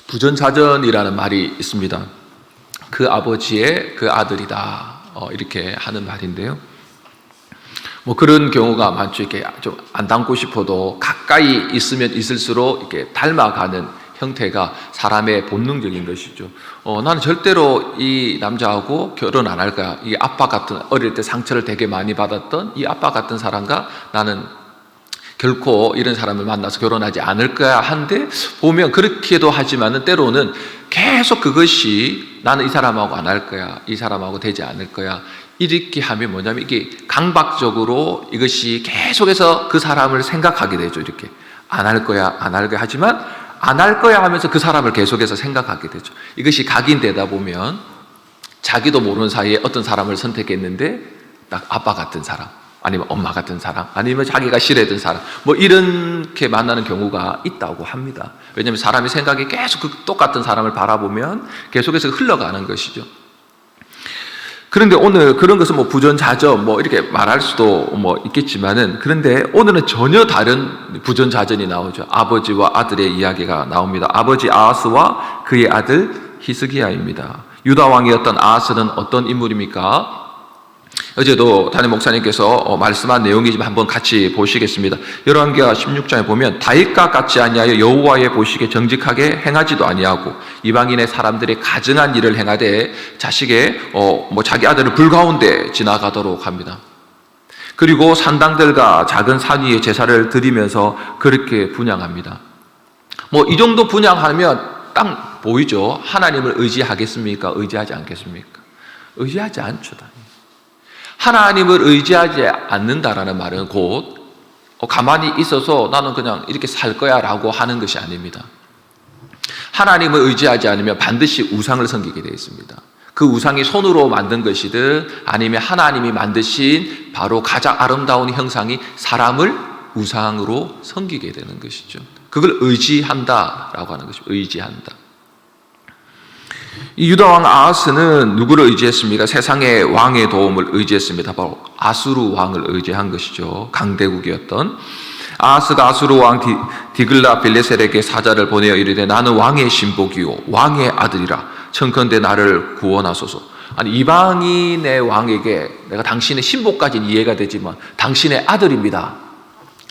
부전자전이라는 말이 있습니다. 그 아버지의 그 아들이다. 이렇게 하는 말인데요. 뭐 그런 경우가 많죠. 이렇게 좀 안 닮고 싶어도 가까이 있으면 있을수록 이렇게 닮아가는 형태가 사람의 본능적인 것이죠. 나는 절대로 이 남자하고 결혼 안 할 거야. 이 아빠 같은, 어릴 때 상처를 되게 많이 받았던 이 아빠 같은 사람과 나는 결코 이런 사람을 만나서 결혼하지 않을 거야 한데, 보면 그렇게도 하지만은 때로는 계속 그것이 나는 이 사람하고 안 할 거야, 이 사람하고 되지 않을 거야, 이렇게 하면 뭐냐면 이게 강박적으로 이것이 계속해서 그 사람을 생각하게 되죠. 이렇게 안 할 거야, 안 할 거야 하지만 안 할 거야 하면서 그 사람을 계속해서 생각하게 되죠. 이것이 각인되다 보면 자기도 모르는 사이에 어떤 사람을 선택했는데 딱 아빠 같은 사람, 아니면 엄마 같은 사람, 아니면 자기가 싫어했던 사람, 뭐 이렇게 만나는 경우가 있다고 합니다. 왜냐하면 사람의 생각이 계속 그 똑같은 사람을 바라보면 계속해서 흘러가는 것이죠. 그런데 오늘 그런 것은 뭐 부전자전 뭐 이렇게 말할 수도 뭐 있겠지만은, 그런데 오늘은 전혀 다른 부전자전이 나오죠. 아버지와 아들의 이야기가 나옵니다. 아버지 아하스와 그의 아들 히스기야입니다. 유다 왕이었던 아하스는 어떤 인물입니까? 어제도 담임 목사님께서 말씀한 내용이지만 한번 같이 보시겠습니다. 열왕기하 16장에 보면 다윗과 같지 아니하여 여호와의 보시기에 정직하게 행하지도 아니하고 이방인의 사람들이 가증한 일을 행하되 자식의 자기 아들을 불 가운데 지나가도록 합니다. 그리고 산당들과 작은 산 위에 제사를 드리면서 그렇게 분향합니다. 뭐 이 정도 분향하면 딱 보이죠. 하나님을 의지하겠습니까? 의지하지 않겠습니까? 의지하지 않죠. 하나님을 의지하지 않는다라는 말은 곧 가만히 있어서 나는 그냥 이렇게 살 거야 라고 하는 것이 아닙니다. 하나님을 의지하지 않으면 반드시 우상을 섬기게 되어 있습니다. 그 우상이 손으로 만든 것이든 아니면 하나님이 만드신 바로 가장 아름다운 형상이 사람을 우상으로 섬기게 되는 것이죠. 그걸 의지한다라고 하는 것입니다. 의지한다. 이 유다왕 아하스는 누구를 의지했습니까? 세상의 왕의 도움을 의지했습니다. 바로 아수르 왕을 의지한 것이죠. 강대국이었던 아하스가 아수르 왕 디글라 빌레셀에게 사자를 보내어 이르되 나는 왕의 신복이요 왕의 아들이라 청컨대 나를 구원하소서. 아니, 이방인의 왕에게 내가 당신의 신복까지는 이해가 되지만 당신의 아들입니다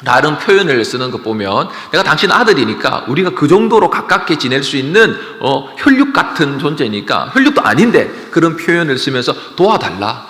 라는 표현을 쓰는 것 보면 내가 당신 아들이니까 우리가 그 정도로 가깝게 지낼 수 있는 혈육 같은 존재니까, 혈육도 아닌데 그런 표현을 쓰면서 도와달라,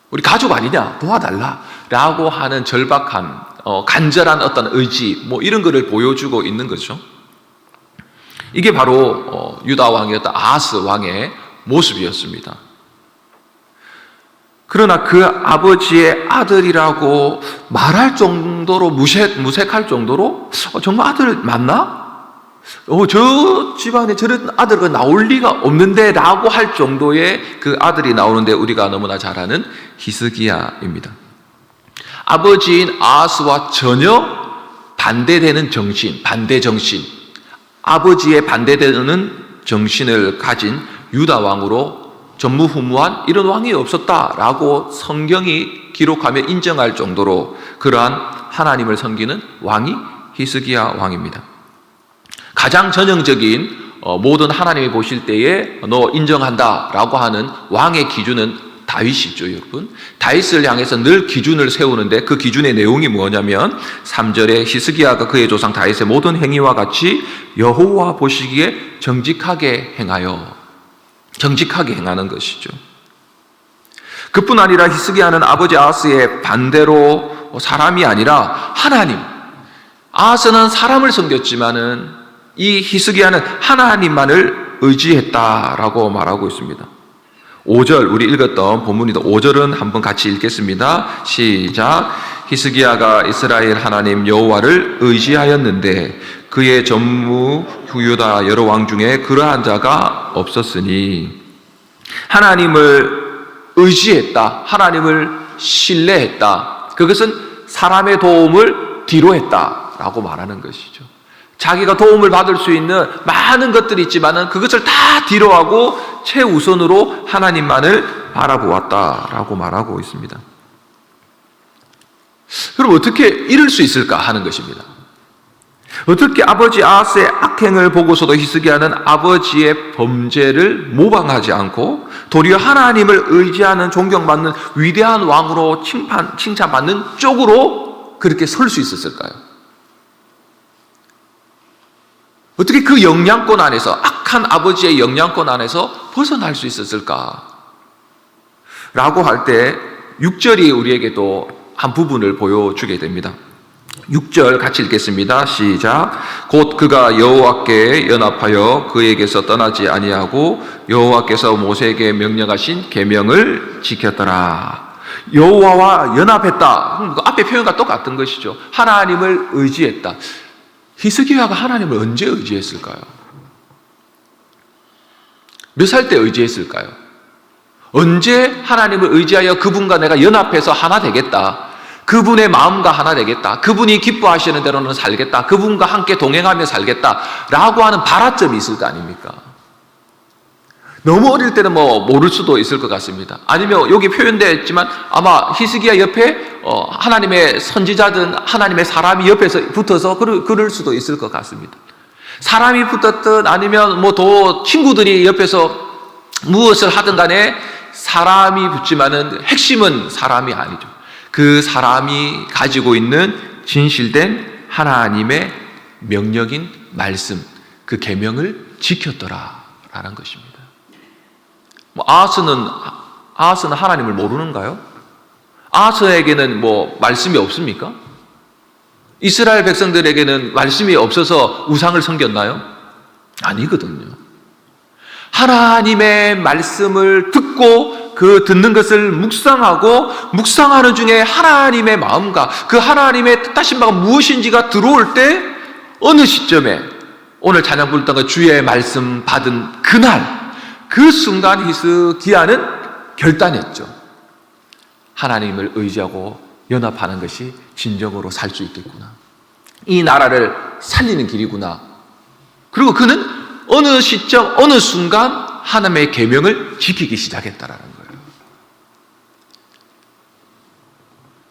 우리 가족 아니냐, 도와달라 라고 하는 절박한 간절한 어떤 의지, 뭐 이런 거를 보여주고 있는 거죠. 이게 바로 유다 왕이었던 아하스 왕의 모습이었습니다. 그러나 그 아버지의 아들이라고 말할 정도로 무색할 정도로 정말 아들 맞나? 저 집안에 저런 아들이 나올 리가 없는데 라고 할 정도의 그 아들이 나오는데, 우리가 너무나 잘 아는 히스기야입니다. 아버지인 아하스와 전혀 반대되는 정신, 반대 정신, 아버지의 반대되는 정신을 가진 유다 왕으로 전무후무한 이런 왕이 없었다라고 성경이 기록하며 인정할 정도로 그러한 하나님을 섬기는 왕이 히스기야 왕입니다. 가장 전형적인 모든 하나님이 보실 때에 너 인정한다라고 하는 왕의 기준은 다윗이죠, 여러분. 다윗을 향해서 늘 기준을 세우는데 그 기준의 내용이 뭐냐면 3절에 히스기야가 그의 조상 다윗의 모든 행위와 같이 여호와 보시기에 정직하게 행하는 것이죠. 그뿐 아니라 히스기야는 아버지 아하스의 반대로 사람이 아니라 하나님, 아하스는 사람을 섬겼지만은 이 히스기야는 하나님만을 의지했다라고 말하고 있습니다. 5절, 우리 읽었던 본문이다. 5절은 한번 같이 읽겠습니다. 시작. 히스기야가 이스라엘 하나님 여호와를 의지하였는데 그의 전무 유다 여러 왕 중에 그러한 자가 없었으니, 하나님을 의지했다, 하나님을 신뢰했다, 그것은 사람의 도움을 뒤로했다라고 말하는 것이죠. 자기가 도움을 받을 수 있는 많은 것들이 있지만은 그것을 다 뒤로하고 최우선으로 하나님만을 바라보았다라고 말하고 있습니다. 그럼 어떻게 이럴 수 있을까 하는 것입니다. 어떻게 아버지 아하스의 악행을 보고서도 히스기야는 아버지의 범죄를 모방하지 않고 도리어 하나님을 의지하는 존경받는 위대한 왕으로 칭찬받는 쪽으로 그렇게 설 수 있었을까요? 어떻게 그 영향권 안에서, 악한 아버지의 영향권 안에서 벗어날 수 있었을까? 라고 할 때 6절이 우리에게도 한 부분을 보여주게 됩니다. 6절 같이 읽겠습니다. 시작. 곧 그가 여호와께 연합하여 그에게서 떠나지 아니하고 여호와께서 모세에게 명령하신 계명을 지켰더라. 여호와와 연합했다. 앞에 표현과 똑같은 것이죠. 하나님을 의지했다. 히스기야가 하나님을 언제 의지했을까요? 몇 살 때 의지했을까요? 언제 하나님을 의지하여 그분과 내가 연합해서 하나 되겠다, 그분의 마음과 하나 되겠다, 그분이 기뻐하시는 대로는 살겠다, 그분과 함께 동행하며 살겠다 라고 하는 발화점이 있을 거 아닙니까? 너무 어릴 때는 모를 수도 있을 것 같습니다. 아니면 여기 표현되어 있지만 아마 히스기야 옆에 하나님의 선지자든 하나님의 사람이 옆에서 붙어서 그럴 수도 있을 것 같습니다. 사람이 붙었든 아니면 친구들이 옆에서 무엇을 하든 간에 사람이 붙지만은 핵심은 사람이 아니죠. 그 사람이 가지고 있는 진실된 하나님의 명령인 말씀, 그 계명을 지켰더라라는 것입니다. 아하스는 하나님을 모르는가요? 아하스에게는 말씀이 없습니까? 이스라엘 백성들에게는 말씀이 없어서 우상을 섬겼나요? 아니거든요. 하나님의 말씀을 듣고 그 듣는 것을 묵상하는 중에 하나님의 마음과 그 하나님의 뜻하신 바가 무엇인지가 들어올 때 어느 시점에 오늘 찬양 부르던 그 주의 말씀 받은 그날, 그 순간 히스기야는 결단했죠. 하나님을 의지하고 연합하는 것이 진정으로 살 수 있겠구나. 이 나라를 살리는 길이구나. 그리고 그는 어느 시점, 어느 순간 하나님의 계명을 지키기 시작했다라는 거예요.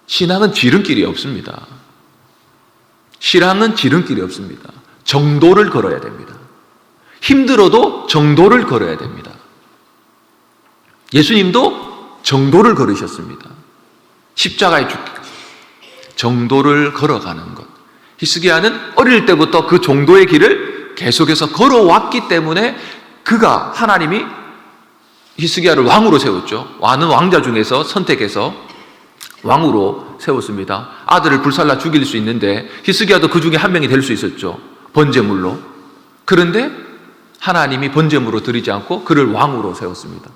신앙은 지름길이 없습니다. 신앙은 지름길이 없습니다. 정도를 걸어야 됩니다. 힘들어도 정도를 걸어야 됩니다. 예수님도 정도를 걸으셨습니다. 십자가에 죽기까지 정도를 걸어가는 것. 히스기야는 어릴 때부터 그 정도의 길을 계속해서 걸어왔기 때문에 하나님이 히스기야를 왕으로 세웠죠. 많은 왕자 중에서 선택해서 왕으로 세웠습니다. 아들을 불살라 죽일 수 있는데 히스기야도 그 중에 한 명이 될 수 있었죠. 번제물로. 그런데 하나님이 번제물로 드리지 않고 그를 왕으로 세웠습니다.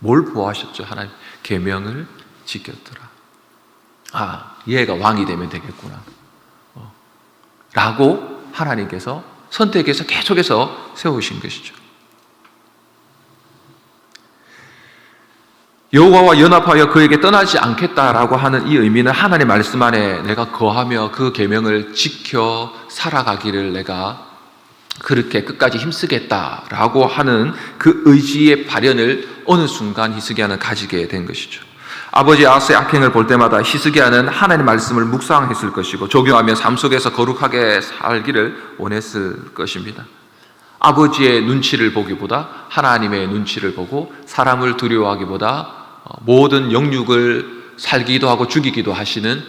뭘 보호하셨죠? 하나님 계명을 지켰더라. 얘가 왕이 되면 되겠구나 라고 하나님께서 선택해서 계속해서 세우신 것이죠. 여호와와 연합하여 그에게 떠나지 않겠다라고 하는 이 의미는 하나님의 말씀 안에 내가 거하며 그 계명을 지켜 살아가기를 내가 그렇게 끝까지 힘쓰겠다라고 하는 그 의지의 발현을 어느 순간 히스기야는 가지게 된 것이죠. 아버지 아하스의 악행을 볼 때마다 히스기야는 하나님의 말씀을 묵상했을 것이고 적용하며 삶 속에서 거룩하게 살기를 원했을 것입니다. 아버지의 눈치를 보기보다 하나님의 눈치를 보고 사람을 두려워하기보다 모든 영육을 살기도 하고 죽이기도 하시는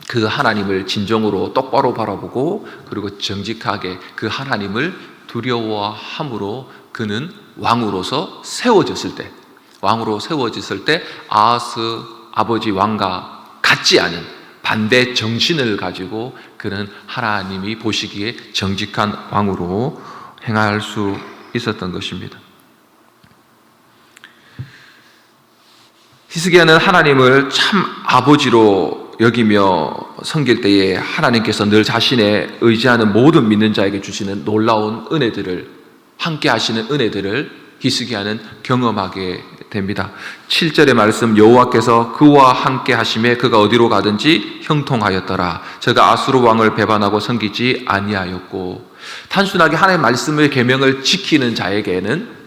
그 하나님을 진정으로 똑바로 바라보고 그리고 정직하게 그 하나님을 두려워함으로 그는 왕으로서 세워졌을 때 아하스 아버지 왕과 같지 않은 반대 정신을 가지고 그는 하나님이 보시기에 정직한 왕으로 행할 수 있었던 것입니다. 히스기야는 하나님을 참 아버지로 여기며 섬길 때에 하나님께서 늘 자신의 의지하는 모든 믿는 자에게 주시는 놀라운 은혜들을, 함께 하시는 은혜들을 히스기야는 경험하게 됩니다. 7절의 말씀, 여호와께서 그와 함께 하심에 그가 어디로 가든지 형통하였더라. 저가 아수르 왕을 배반하고 섬기지 아니하였고. 단순하게 하나님의 말씀을 계명을 지키는 자에게는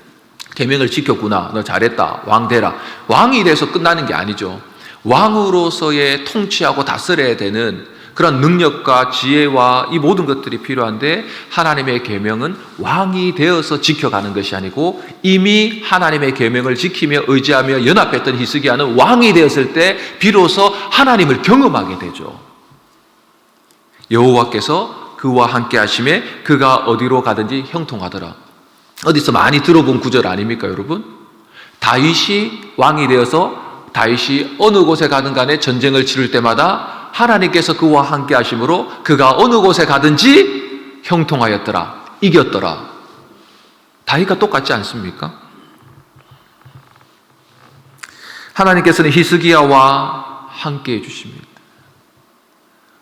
계명을 지켰구나, 너 잘했다, 왕 되라, 왕이 돼서 끝나는 게 아니죠. 왕으로서의 통치하고 다스려야 되는 그런 능력과 지혜와 이 모든 것들이 필요한데 하나님의 계명은 왕이 되어서 지켜가는 것이 아니고 이미 하나님의 계명을 지키며 의지하며 연합했던 히스기야는 왕이 되었을 때 비로소 하나님을 경험하게 되죠. 여호와께서 그와 함께 하심에 그가 어디로 가든지 형통하더라. 어디서 많이 들어본 구절 아닙니까, 여러분? 다윗이 왕이 되어서 다윗이 어느 곳에 가든 간에 전쟁을 치를 때마다 하나님께서 그와 함께 하심으로 그가 어느 곳에 가든지 형통하였더라, 이겼더라. 다윗과 똑같지 않습니까? 하나님께서는 히스기야와 함께 해주십니다.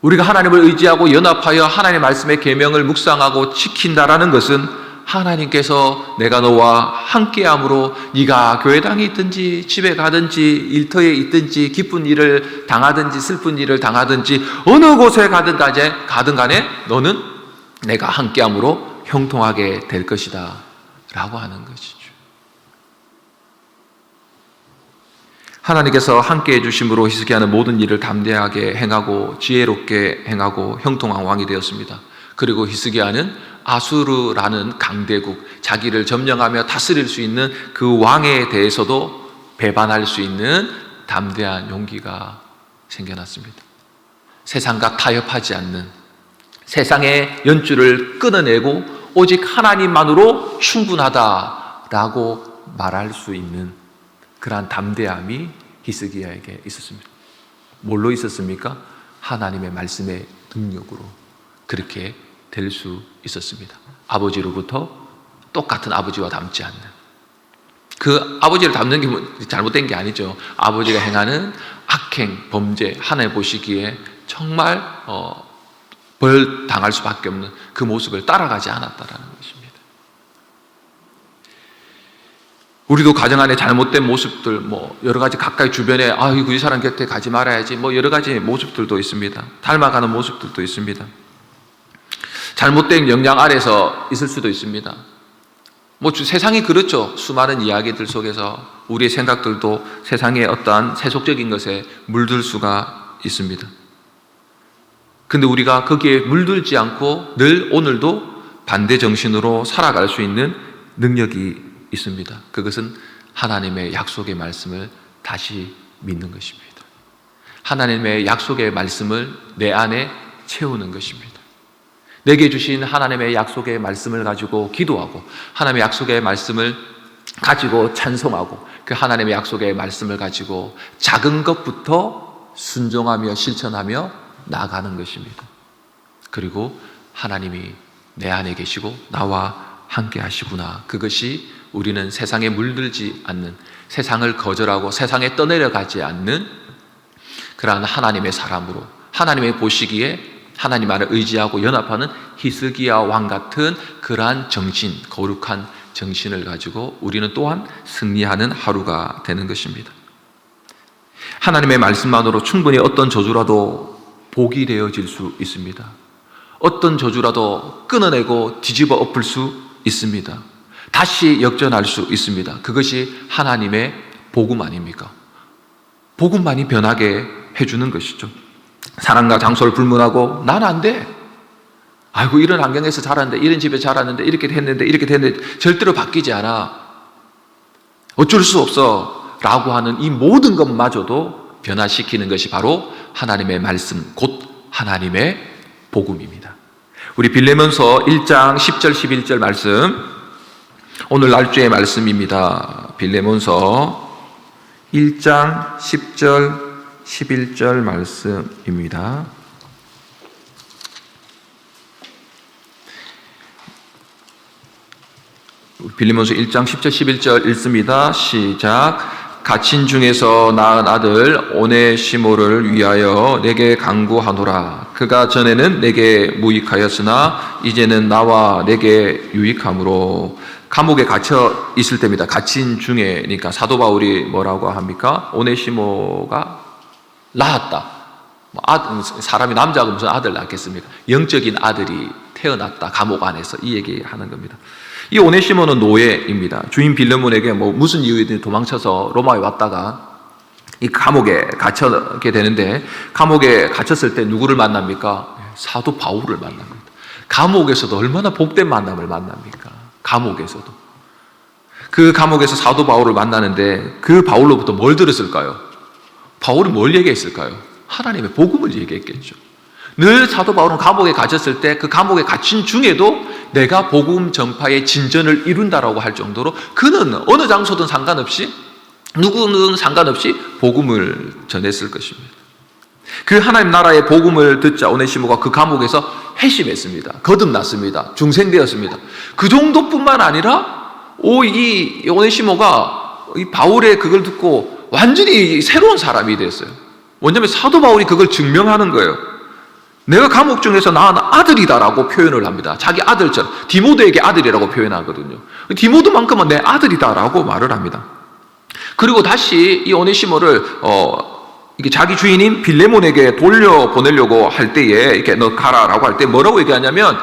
우리가 하나님을 의지하고 연합하여 하나님의 말씀의 계명을 묵상하고 지킨다라는 것은 하나님께서 내가 너와 함께함으로 네가 교회당에 있든지 집에 가든지 일터에 있든지 기쁜 일을 당하든지 슬픈 일을 당하든지 어느 곳에 가든 간에 너는 내가 함께함으로 형통하게 될 것이다 라고 하는 것이죠. 하나님께서 함께해 주심으로 히스기야는 모든 일을 담대하게 행하고 지혜롭게 행하고 형통한 왕이 되었습니다. 그리고 히스기야는 아수르라는 강대국, 자기를 점령하며 다스릴 수 있는 그 왕에 대해서도 배반할 수 있는 담대한 용기가 생겨났습니다. 세상과 타협하지 않는, 세상의 연줄을 끊어내고 오직 하나님만으로 충분하다라고 말할 수 있는 그러한 담대함이 히스기야에게 있었습니다. 뭘로 있었습니까? 하나님의 말씀의 능력으로 그렇게 될 수 있었습니다. 아버지로부터 똑같은 아버지와 닮지 않는, 그 아버지를 닮는 게 잘못된 게 아니죠. 아버지가 행하는 악행, 범죄, 하나님 보시기에 정말 벌 당할 수밖에 없는 그 모습을 따라가지 않았다라는 것입니다. 우리도 가정 안에 잘못된 모습들, 여러 가지 가까이 주변에 이 사람 곁에 가지 말아야지, 여러 가지 모습들도 있습니다. 닮아가는 모습들도 있습니다. 잘못된 영향 아래서 있을 수도 있습니다. 세상이 그렇죠. 수많은 이야기들 속에서 우리의 생각들도 세상의 어떠한 세속적인 것에 물들 수가 있습니다. 근데 우리가 거기에 물들지 않고 늘 오늘도 반대 정신으로 살아갈 수 있는 능력이 있습니다. 그것은 하나님의 약속의 말씀을 다시 믿는 것입니다. 하나님의 약속의 말씀을 내 안에 채우는 것입니다. 내게 주신 하나님의 약속의 말씀을 가지고 기도하고 하나님의 약속의 말씀을 가지고 찬송하고 그 하나님의 약속의 말씀을 가지고 작은 것부터 순종하며 실천하며 나아가는 것입니다. 그리고 하나님이 내 안에 계시고 나와 함께 하시구나. 그것이 우리는 세상에 물들지 않는, 세상을 거절하고 세상에 떠내려가지 않는 그러한 하나님의 사람으로 하나님의 보시기에 하나님만을 의지하고 연합하는 히스기야 왕 같은 그러한 정신, 거룩한 정신을 가지고 우리는 또한 승리하는 하루가 되는 것입니다. 하나님의 말씀만으로 충분히 어떤 저주라도 복이 되어질 수 있습니다. 어떤 저주라도 끊어내고 뒤집어 엎을 수 있습니다. 다시 역전할 수 있습니다. 그것이 하나님의 복음 아닙니까? 복음만이 변하게 해주는 것이죠. 사람과 장소를 불문하고 나는 안 돼. 이런 환경에서 자랐는데, 이런 집에 자랐는데, 이렇게 됐는데 절대로 바뀌지 않아. 어쩔 수 없어. 라고 하는 이 모든 것마저도 변화시키는 것이 바로 하나님의 말씀, 곧 하나님의 복음입니다. 우리 빌레몬서 1장 10절 11절 말씀, 오늘 날주의 말씀입니다. 빌레몬서 1장 10절 11절 말씀입니다. 빌레몬서 1장 10절 11절 읽습니다. 시작. 갇힌 중에서 낳은 아들 오네시모를 위하여 내게 간구하노라. 그가 전에는 내게 무익하였으나 이제는 나와 내게 유익함으로. 감옥에 갇혀 있을 때입니다. 갇힌 중에, 그러니까 사도 바울이 뭐라고 합니까? 오네시모가 낳았다. 사람이 남자가 무슨 아들 낳겠습니까? 영적인 아들이 태어났다. 감옥 안에서 이 얘기하는 겁니다. 이 오네시모는 노예입니다. 주인 빌레몬에게 무슨 이유든 도망쳐서 로마에 왔다가 이 감옥에 갇히게 되는데, 감옥에 갇혔을 때 누구를 만납니까? 사도 바울을 만납니다. 감옥에서도 얼마나 복된 만남을 만납니까? 감옥에서도. 그 감옥에서 사도 바울을 만나는데 그 바울로부터 뭘 들었을까요? 바울이 뭘 얘기했을까요? 하나님의 복음을 얘기했겠죠. 늘 사도 바울은 감옥에 갇혔을 때 그 감옥에 갇힌 중에도 내가 복음 전파의 진전을 이룬다라고 할 정도로 그는 어느 장소든 상관없이, 누구는 상관없이 복음을 전했을 것입니다. 그 하나님 나라의 복음을 듣자 오네시모가 그 감옥에서 회심했습니다. 거듭났습니다. 중생되었습니다. 그 정도뿐만 아니라 이 오네시모가 이 바울의 그걸 듣고 완전히 새로운 사람이 됐어요. 왜냐하면 사도 바울이 그걸 증명하는 거예요. 내가 감옥 중에서 낳은 아들이다라고 표현을 합니다. 자기 아들처럼. 디모데에게 아들이라고 표현하거든요. 디모데만큼은 내 아들이다라고 말을 합니다. 그리고 다시 이 오네시모를 이게 자기 주인인 빌레몬에게 돌려보내려고 할 때에 이렇게 너 가라라고 할 때 뭐라고 얘기하냐면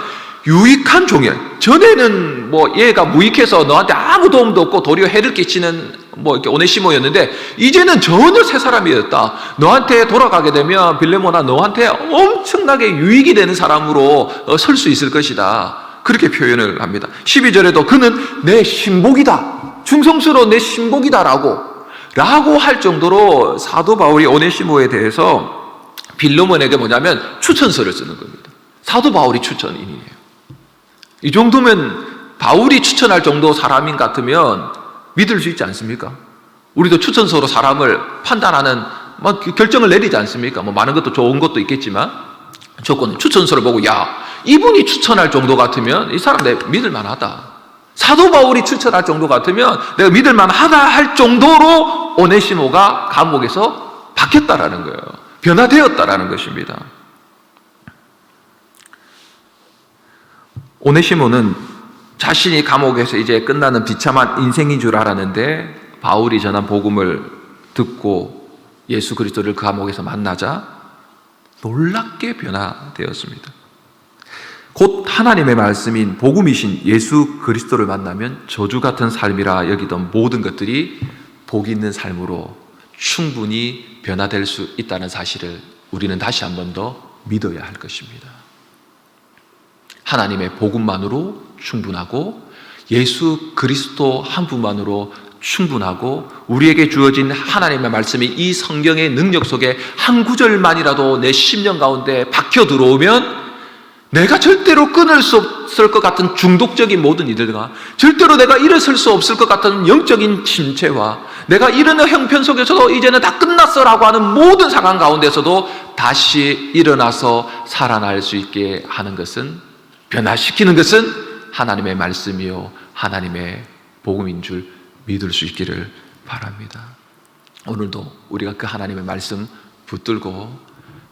유익한 종이야. 전에는 뭐 얘가 무익해서 너한테 아무 도움도 없고 도리어 해를 끼치는 뭐 이렇게 오네시모였는데 이제는 전혀 새 사람이었다. 너한테 돌아가게 되면 빌레몬아 너한테 엄청나게 유익이 되는 사람으로 설 수 있을 것이다. 그렇게 표현을 합니다. 12절에도 그는 내 신복이다. 충성스러운 내 신복이다라고 할 정도로 사도 바울이 오네시모에 대해서 빌레몬에게 뭐냐면 추천서를 쓰는 겁니다. 사도 바울이 추천인이에요. 이 정도면 바울이 추천할 정도 사람인 같으면 믿을 수 있지 않습니까? 우리도 추천서로 사람을 판단하는 결정을 내리지 않습니까? 많은 것도 좋은 것도 있겠지만 조건은 추천서를 보고 야 이분이 추천할 정도 같으면 이 사람 내가 믿을 만하다. 사도 바울이 추천할 정도 같으면 내가 믿을 만하다 할 정도로 오네시모가 감옥에서 바뀌었다라는 거예요. 변화되었다라는 것입니다. 오네시모는 자신이 감옥에서 이제 끝나는 비참한 인생인 줄 알았는데 바울이 전한 복음을 듣고 예수 그리스도를 그 감옥에서 만나자 놀랍게 변화되었습니다. 곧 하나님의 말씀인 복음이신 예수 그리스도를 만나면 저주 같은 삶이라 여기던 모든 것들이 복 있는 삶으로 충분히 변화될 수 있다는 사실을 우리는 다시 한 번 더 믿어야 할 것입니다. 하나님의 복음만으로 충분하고 예수 그리스도 한 분만으로 충분하고 우리에게 주어진 하나님의 말씀이 이 성경의 능력 속에 한 구절만이라도 내 심령 가운데 박혀 들어오면 내가 절대로 끊을 수 없을 것 같은 중독적인 모든 일들과 절대로 내가 일어설 수 없을 것 같은 영적인 침체와 내가 이런 형편 속에서도 이제는 다 끝났어라고 하는 모든 상황 가운데서도 다시 일어나서 살아날 수 있게 하는 것은, 변화시키는 것은 하나님의 말씀이요 하나님의 복음인 줄 믿을 수 있기를 바랍니다. 오늘도 우리가 그 하나님의 말씀 붙들고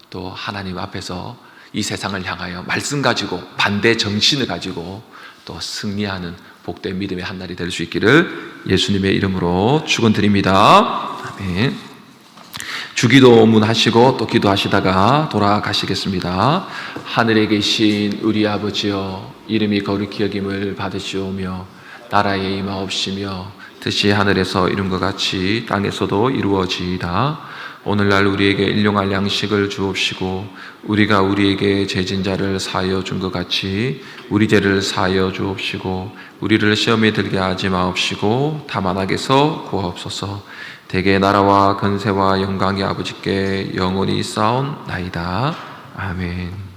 또 하나님 앞에서 이 세상을 향하여 말씀 가지고 반대 정신을 가지고 또 승리하는 복된 믿음의 한 날이 될 수 있기를 예수님의 이름으로 축원드립니다. 아멘. 주기도문 하시고 또 기도하시다가 돌아가시겠습니다. 하늘에 계신 우리 아버지여, 이름이 거룩히 여김을 받으시오며 나라에 임하옵시며 뜻이 하늘에서 이룬 것 같이 땅에서도 이루어지이다. 오늘날 우리에게 일용할 양식을 주옵시고 우리가 우리에게 죄진 자를 사하여 준 것 같이 우리 죄를 사하여 주옵시고 우리를 시험에 들게 하지 마옵시고 다만 악에서 구하옵소서. 대개 나라와 권세와 영광이 아버지께 영원히 쌓온나이다. 아멘.